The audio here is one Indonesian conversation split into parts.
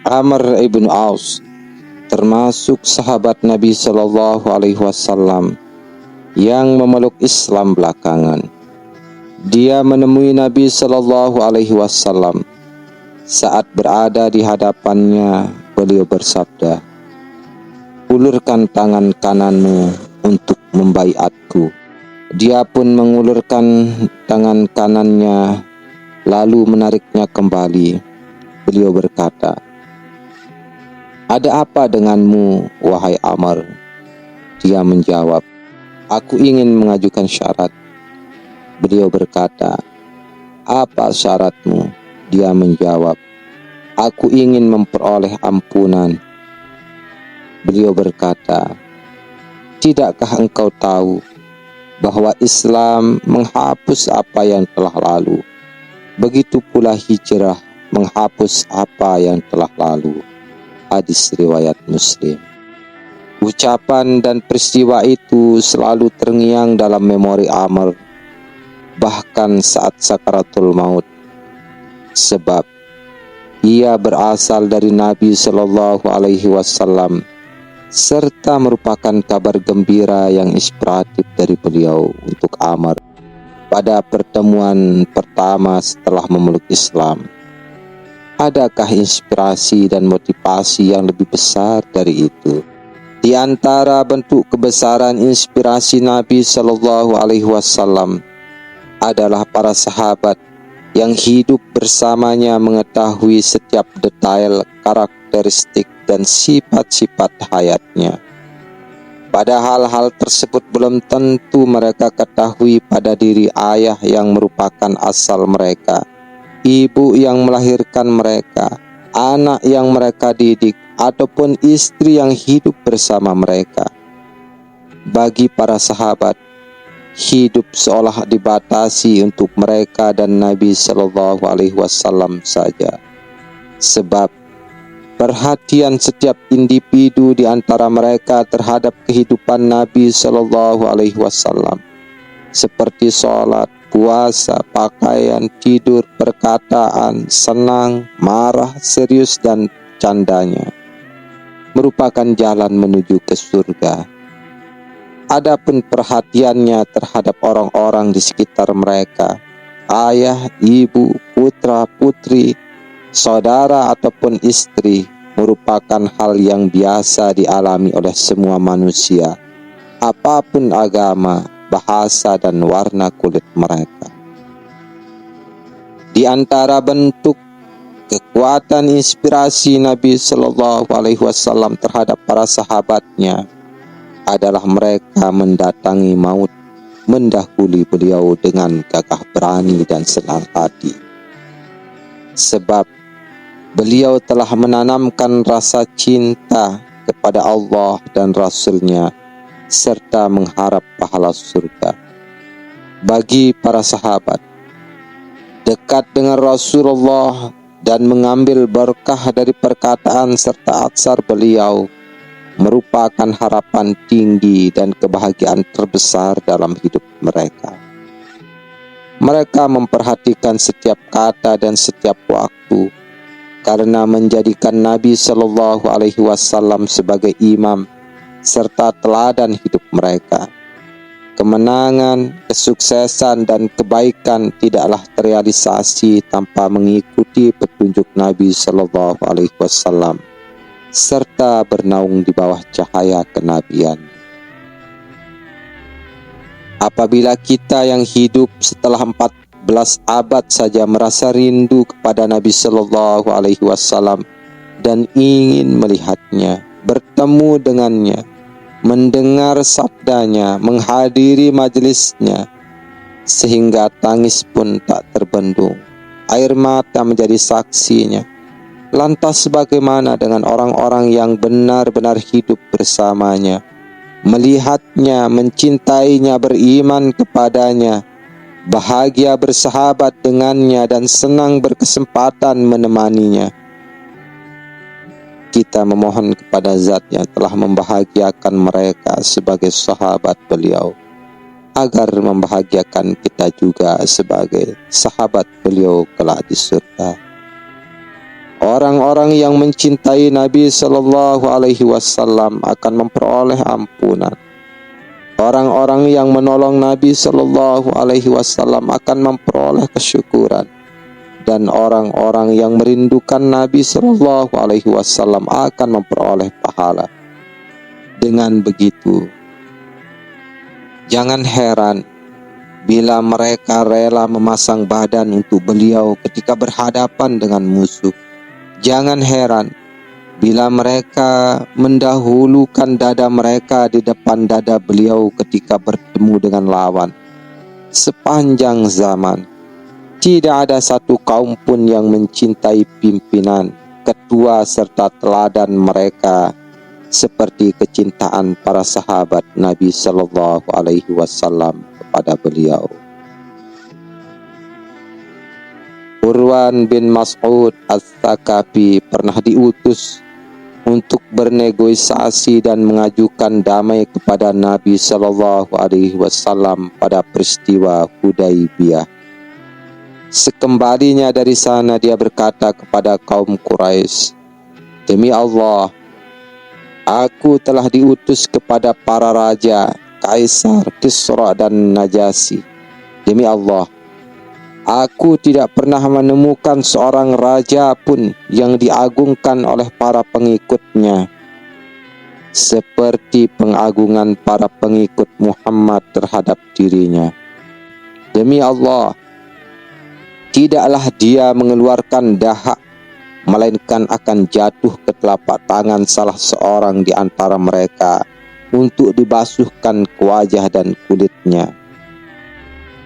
Amr ibn Aus termasuk sahabat Nabi Shallallahu Alaihi Wasallam yang memeluk Islam belakangan. Dia menemui Nabi Shallallahu Alaihi Wasallam saat berada di hadapannya. Beliau bersabda, "Ulurkan tangan kananmu untuk membaiatku." Dia pun mengulurkan tangan kanannya lalu menariknya kembali. Beliau berkata, "Ada apa denganmu, wahai Amr?" Dia menjawab, "Aku ingin mengajukan syarat." Beliau berkata, "Apa syaratmu?" Dia menjawab, "Aku ingin memperoleh ampunan." Beliau berkata, "Tidakkah engkau tahu bahwa Islam menghapus apa yang telah lalu? Begitu pula hijrah menghapus apa yang telah lalu." Hadis riwayat Muslim. Ucapan dan peristiwa itu selalu terngiang dalam memori Amr, bahkan saat sakaratul maut, sebab ia berasal dari Nabi Shallallahu Alaihi Wasallam serta merupakan kabar gembira yang inspiratif dari beliau untuk Amr pada pertemuan pertama setelah memeluk Islam. Adakah inspirasi dan motivasi yang lebih besar dari itu? Di antara bentuk kebesaran inspirasi Nabi Shallallahu Alaihi Wasallam adalah para sahabat yang hidup bersamanya mengetahui setiap detail, karakteristik, dan sifat-sifat hayatnya. Padahal hal tersebut belum tentu mereka ketahui pada diri ayah yang merupakan asal mereka, ibu yang melahirkan mereka, anak yang mereka didik, ataupun istri yang hidup bersama mereka. Bagi para sahabat, hidup seolah dibatasi untuk mereka dan Nabi Shallallahu Alaihi Wasallam saja, sebab perhatian setiap individu di antara mereka terhadap kehidupan Nabi Shallallahu Alaihi Wasallam, seperti sholat, puasa, pakaian, tidur, perkataan, senang, marah, serius, dan candanya, merupakan jalan menuju ke surga. Adapun perhatiannya terhadap orang-orang di sekitar mereka, ayah, ibu, putra, putri, saudara, ataupun istri, merupakan hal yang biasa dialami oleh semua manusia, apapun agama, bahasa, dan warna kulit mereka. Di antara bentuk kekuatan inspirasi Nabi Shallallahu Alaihi Wasallam terhadap para sahabatnya adalah mereka mendatangi maut, mendahului beliau dengan gagah berani dan senang hati, sebab beliau telah menanamkan rasa cinta kepada Allah dan Rasul-Nya serta mengharap pahala surga. Bagi para sahabat, dekat dengan Rasulullah dan mengambil berkah dari perkataan serta atsar beliau merupakan harapan tinggi dan kebahagiaan terbesar dalam hidup mereka. Mereka memperhatikan setiap kata dan setiap waktu karena menjadikan Nabi Shallallahu Alaihi Wasallam sebagai imam serta teladan hidup mereka. Kemenangan, kesuksesan, dan kebaikan tidaklah terrealisasi tanpa mengikuti petunjuk Nabi Shallallahu Alaihi Wasallam serta bernaung di bawah cahaya kenabian. Apabila kita yang hidup setelah 14 abad saja merasa rindu kepada Nabi Shallallahu Alaihi Wasallam dan ingin melihatnya, bertemu dengannya, mendengar sabdanya, menghadiri majelisnya, sehingga tangis pun tak terbendung, air mata menjadi saksinya. Lantas bagaimana dengan orang-orang yang benar-benar hidup bersamanya, melihatnya, mencintainya, beriman kepadanya, bahagia bersahabat dengannya, dan senang berkesempatan menemaninya? Kita memohon kepada Zat yang telah membahagiakan mereka sebagai sahabat beliau, agar membahagiakan kita juga sebagai sahabat beliau kelak di surga. Orang-orang yang mencintai Nabi Sallallahu Alaihi Wasallam akan memperoleh ampunan. Orang-orang yang menolong Nabi Sallallahu Alaihi Wasallam akan memperoleh kesyukuran. Dan orang-orang yang merindukan Nabi Sallallahu Alaihi Wasallam akan memperoleh pahala. Dengan begitu, jangan heran bila mereka rela memasang badan untuk beliau ketika berhadapan dengan musuh. Jangan heran bila mereka mendahulukan dada mereka di depan dada beliau ketika bertemu dengan lawan. Sepanjang zaman, tidak ada satu kaum pun yang mencintai pimpinan, ketua serta teladan mereka seperti kecintaan para sahabat Nabi Sallallahu Alaihi Wasallam kepada beliau. Urwan bin Mas'ud Ats-Tsaqafi pernah diutus untuk bernegosiasi dan mengajukan damai kepada Nabi Sallallahu Alaihi Wasallam pada peristiwa Hudaybiyah. Sekembalinya dari sana dia berkata kepada kaum Quraisy, "Demi Allah, aku telah diutus kepada para raja, Kaisar, Kisra dan Najasyi. Demi Allah, aku tidak pernah menemukan seorang raja pun yang diagungkan oleh para pengikutnya seperti pengagungan para pengikut Muhammad terhadap dirinya. Demi Allah, tidaklah dia mengeluarkan dahak, melainkan akan jatuh ke telapak tangan salah seorang di antara mereka untuk dibasuhkan ke wajah dan kulitnya.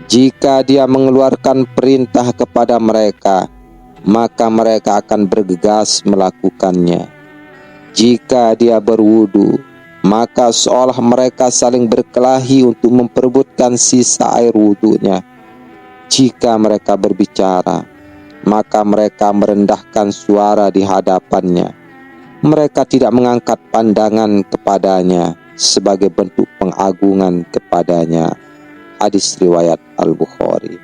Jika dia mengeluarkan perintah kepada mereka, maka mereka akan bergegas melakukannya. Jika dia berwudu, maka seolah mereka saling berkelahi untuk memperebutkan sisa air wudunya. Jika mereka berbicara, maka mereka merendahkan suara di hadapannya. Mereka tidak mengangkat pandangan kepadanya sebagai bentuk pengagungan kepadanya." Hadis riwayat Al-Bukhari.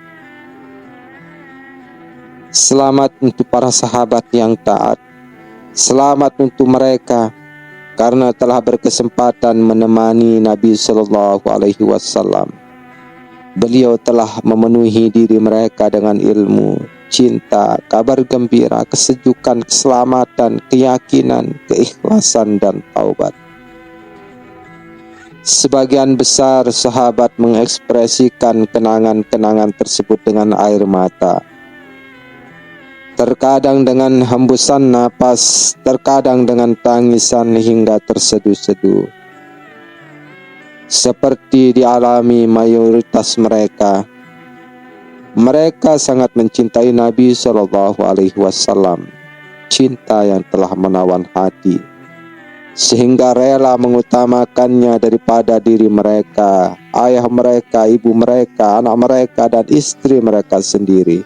Selamat untuk para sahabat yang taat. Selamat untuk mereka karena telah berkesempatan menemani Nabi Sallallahu Alaihi Wasallam. Beliau telah memenuhi diri mereka dengan ilmu, cinta, kabar gembira, kesejukan, keselamatan, keyakinan, keikhlasan, dan taubat. Sebagian besar sahabat mengekspresikan kenangan-kenangan tersebut dengan air mata. Terkadang dengan hembusan napas, terkadang dengan tangisan hingga terseduh-seduh. Seperti dialami mayoritas mereka, mereka sangat mencintai Nabi Sallallahu Alaihi Wasallam, cinta yang telah menawan hati, sehingga rela mengutamakannya daripada diri mereka, ayah mereka, ibu mereka, anak mereka, dan istri mereka sendiri.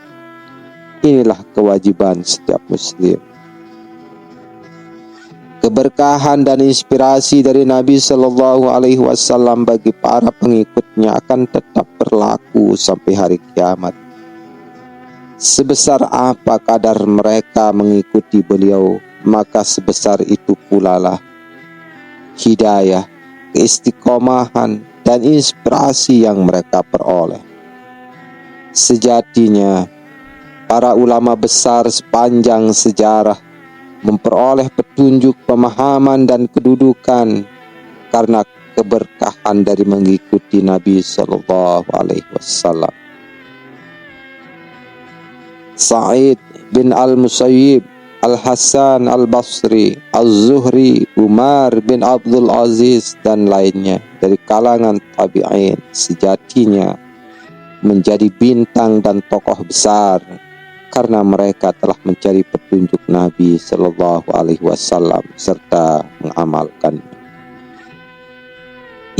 Inilah kewajiban setiap muslim. Keberkahan dan inspirasi dari Nabi Sallallahu Alaihi Wasallam bagi para pengikutnya akan tetap berlaku sampai hari kiamat. Sebesar apa kadar mereka mengikuti beliau, maka sebesar itu pula lah hidayah, keistiqomahan, dan inspirasi yang mereka peroleh. Sejatinya, para ulama besar sepanjang sejarah memperoleh petunjuk, pemahaman, dan kedudukan karena keberkahan dari mengikuti Nabi Sallallahu Alaihi Wasallam. Sa'id bin Al-Musayyib, Al-Hasan Al-Basri, Az-Zuhri, Umar bin Abdul Aziz, dan lainnya dari kalangan tabi'in sejatinya menjadi bintang dan tokoh besar karena mereka telah mencari petunjuk Nabi Sallallahu Alaihi Wasallam serta mengamalkannya.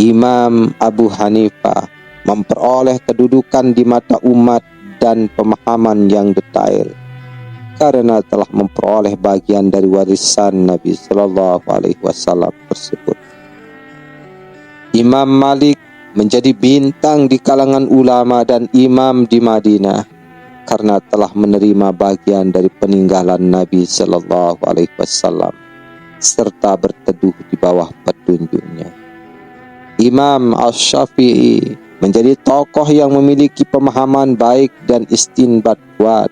Imam Abu Hanifah memperoleh kedudukan di mata umat dan pemahaman yang detail karena telah memperoleh bagian dari warisan Nabi Sallallahu Alaihi Wasallam tersebut. Imam Malik menjadi bintang di kalangan ulama dan imam di Madinah karena telah menerima bagian dari peninggalan Nabi Sallallahu Alaihi Wasallam serta berteduh di bawah petunjuknya. Imam Asy-Syafi'i menjadi tokoh yang memiliki pemahaman baik dan istinbat kuat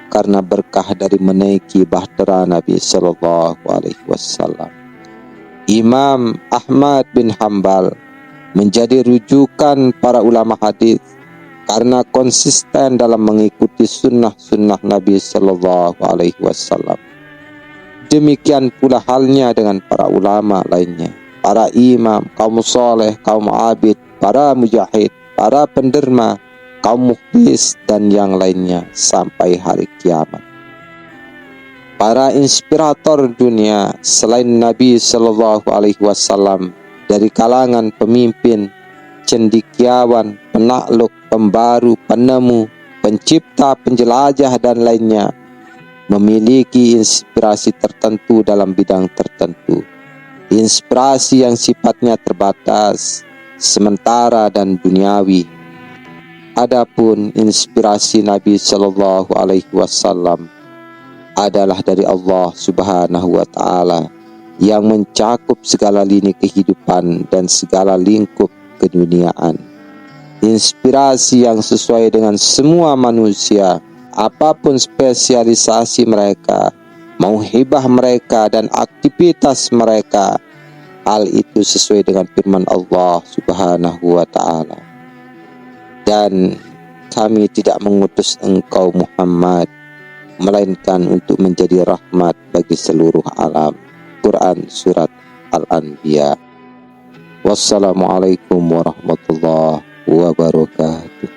karena berkah dari menaiki bahtera Nabi Sallallahu Alaihi Wasallam. Imam Ahmad bin Hanbal menjadi rujukan para ulama hadis karena konsisten dalam mengikuti sunnah-sunnah Nabi Sallallahu Alaihi Wasallam. Demikian pula halnya dengan para ulama lainnya, para imam, kaum soleh, kaum abid, para mujahid, para penderma, kaum mukhlis, dan yang lainnya sampai hari kiamat. Para inspirator dunia selain Nabi Sallallahu Alaihi Wasallam dari kalangan pemimpin, cendekiawan, penakluk, pembaru, penemu, pencipta, penjelajah, dan lainnya memiliki inspirasi tertentu dalam bidang tertentu. Inspirasi yang sifatnya terbatas, sementara, dan duniawi. Adapun inspirasi Nabi Sallallahu Alaihi Wasallam adalah dari Allah Subhanahu wa Ta'ala yang mencakup segala lini kehidupan dan segala lingkup keduniaan. Inspirasi yang sesuai dengan semua manusia, apapun spesialisasi mereka, mauhibah mereka, dan aktivitas mereka. Hal itu sesuai dengan firman Allah Subhanahu wa Ta'ala. Dan kami tidak mengutus engkau Muhammad melainkan untuk menjadi rahmat bagi seluruh alam. Quran Surat Al-Anbiya. Wassalamualaikum warahmatullahi wabarakatuh.